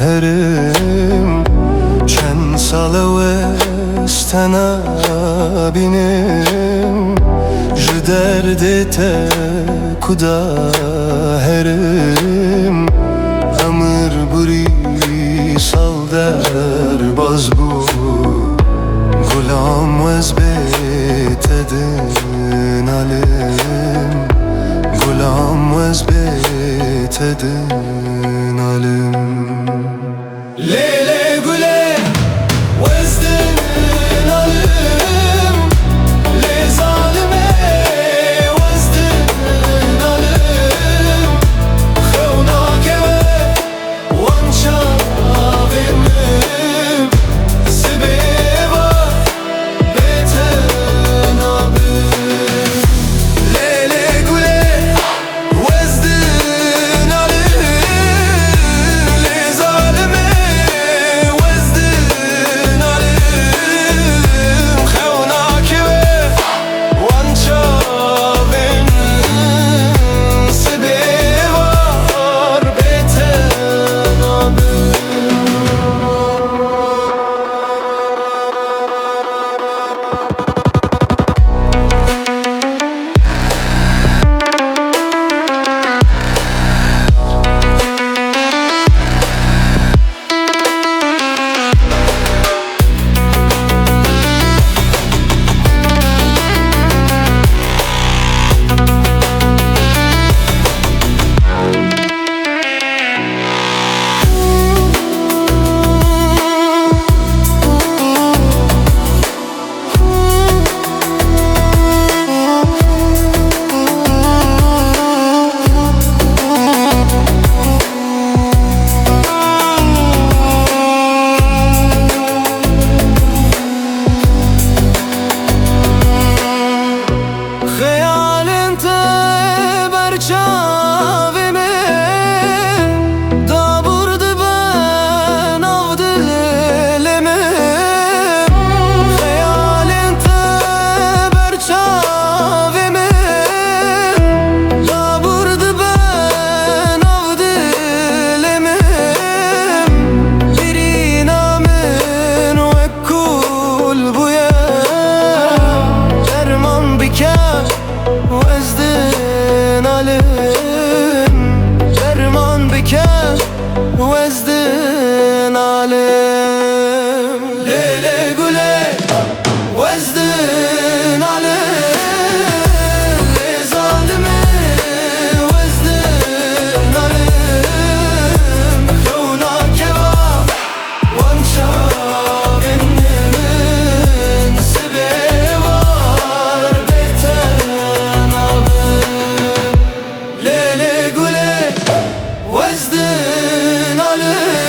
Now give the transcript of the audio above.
herim Çen sala westana binim Ji derdê te kuda herim Emir burî sal derbas bû Gulam wez bê te din alim Gulam wez bê te din alim Lêlê gulê wez din alim Lê zalimê wez din alim Xewna keve wan çavên min Sibê var bê te nabim Lêlê gulê wez din alim Lê zalimê wez din alim Xewna keve wan çavên min Sibê var bê te nabim Xeyalên te ber çavê me Dabûr dibe nav dilê me Xeyalên te ber çavê me Dabûr dibe nav dilê me Birîna min wek kûl bûye Derman bike wez din alim Derman bike wez din alim Lêlê gulê wez din alim Lê zalimê wez din alim Xewna keva wan çavên min Sibê var bê te nabim Lêlê gulê wez din alim